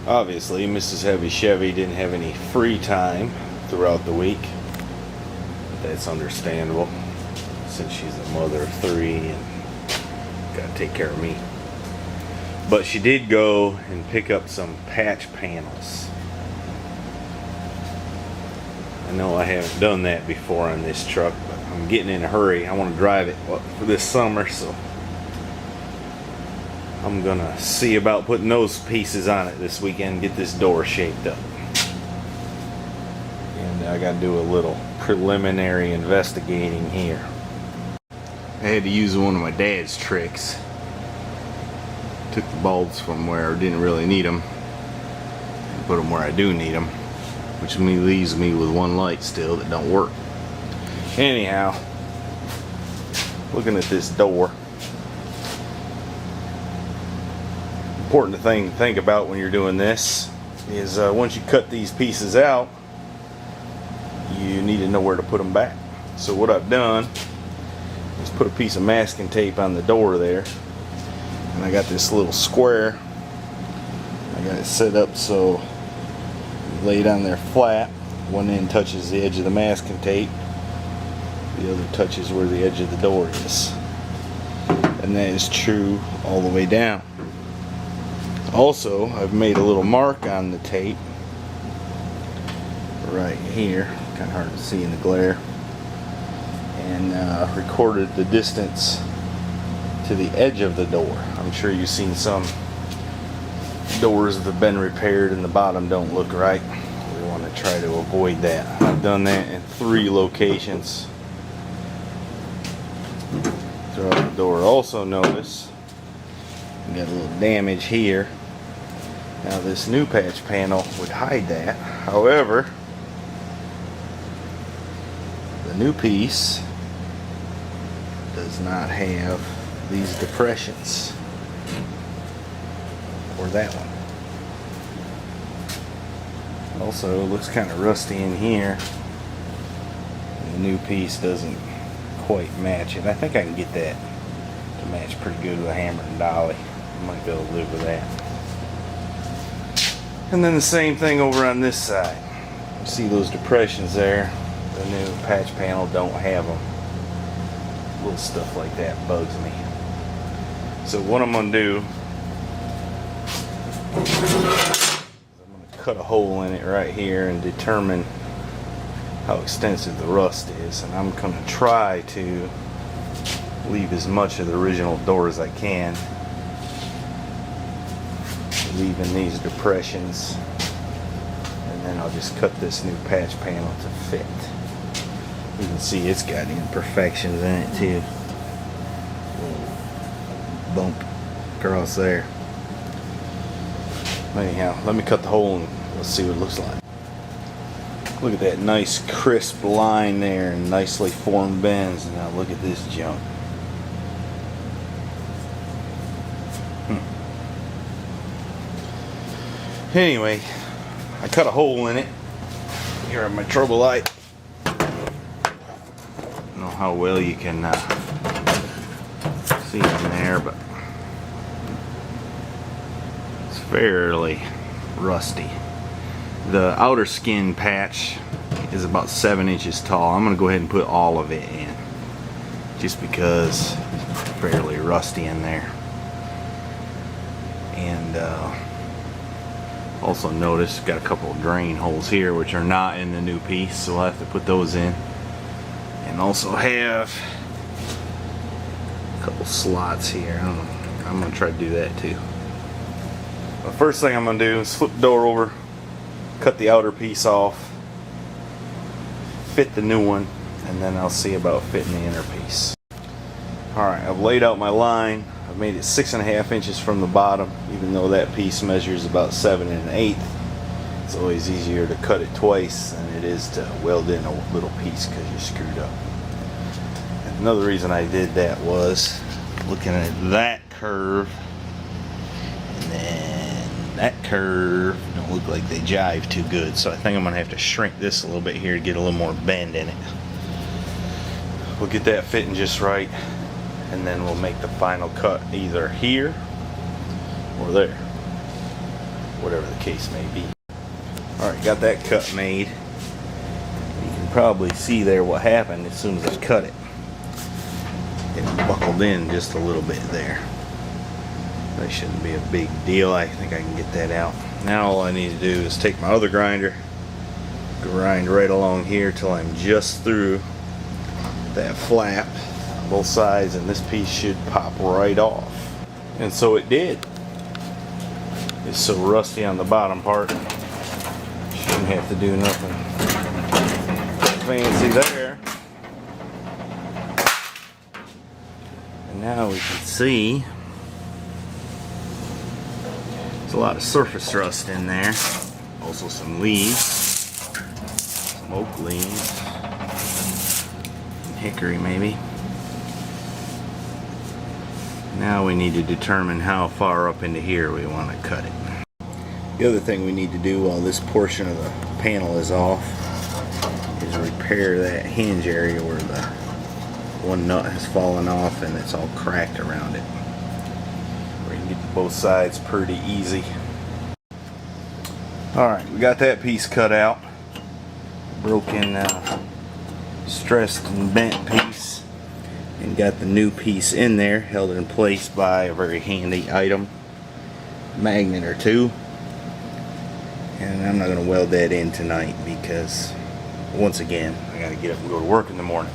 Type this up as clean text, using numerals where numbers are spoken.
Obviously, Mrs. Heavy Chevy didn't have any free time throughout the week. That's understandable, since she's a mother of 3 and gotta take care of me. But she did go and pick up some patch panels. I know I haven't done that before on this truck, but I'm getting in a hurry. I want to drive it for this summer, so I'm gonna see about putting those pieces on it this weekend, get this door shaped up. And I gotta do a little preliminary investigating here. I had to use one of my dad's tricks. Took the bulbs from where I didn't really need them and put them where I do need them, which leaves me with one light still that don't work. Anyhow, looking at this door, important thing to think about when you're doing this is once you cut these pieces out, you need to know where to put them back. So what I've done is put a piece of masking tape on the door there, and I got this little square. I got it set up so you lay it on there flat. One end touches the edge of the masking tape, the other touches where the edge of the door is, and that is true all the way down. Also, I've made a little mark on the tape right here, kind of hard to see in the glare, and recorded the distance to the edge of the door. I'm sure you've seen some doors that have been repaired and the bottom don't look right. We want to try to avoid that. I've done that in 3 locations throughout the door. Also notice we got a little damage here. Now this new patch panel would hide that. However, the new piece does not have these depressions, or that one. Also, it looks kind of rusty in here. And the new piece doesn't quite match it. I think I can get that to match pretty good with a hammer and dolly. I might be able to live with that. And then the same thing over on this side. You see those depressions there? The new patch panel don't have them. Little stuff like that bugs me. So what I'm going to do is I'm going to cut a hole in it right here and determine how extensive the rust is. And I'm going to try to leave as much of the original door as I can, leaving these depressions, and then I'll just cut this new patch panel to fit. You can see it's got imperfections in it too. Little bump across there. Anyhow, let me cut the hole and let's see what it looks like. Look at that nice crisp line there and nicely formed bends. And now look at this junk. Anyway, I cut a hole in it. Here are my trouble light. I don't know how well you can see in there, but it's fairly rusty. The outer skin patch is about 7 inches tall. I'm going to go ahead and put all of it in, just because it's fairly rusty in there. And also notice got a couple of drain holes here which are not in the new piece, so I'll have to put those in. And also have a couple slots here. I'm going to try to do that too. The first thing I'm going to do is flip the door over, cut the outer piece off, fit the new one, and then I'll see about fitting the inner piece. Alright, I've laid out my line. I've made it 6.5 inches from the bottom, even though that piece measures about 7 1/8. It's always easier to cut it twice than it is to weld in a little piece because you're screwed up. And another reason I did that was looking at that curve and then that curve don't look like they jive too good, so I think I'm gonna have to shrink this a little bit here to get a little more bend in it. We'll get that fitting just right, and then we'll make the final cut either here or there. whatever the case may be. Alright, got that cut made. You can probably see there what happened as soon as I cut it. It buckled in just a little bit there. That shouldn't be a big deal. I think I can get that out. Now all I need to do is take my other grinder, grind right along here till I'm just through that flap on both sides, and this piece should pop right off. And so it did. It's so rusty on the bottom part. Shouldn't have to do nothing fancy there. And now we can see there's a lot of surface rust in there. Also some leaves, some oak leaves, some hickory maybe. Now we need to determine how far up into here we want to cut it. The other thing we need to do while this portion of the panel is off is repair that hinge area where the one nut has fallen off and it's all cracked around it. We can get to both sides pretty easy. Alright, we got that piece cut out. Broken, stressed and bent piece. And got the new piece in there, held in place by a very handy item, magnet or two. And I'm not going to weld that in tonight because, once again, I got to get up and go to work in the morning.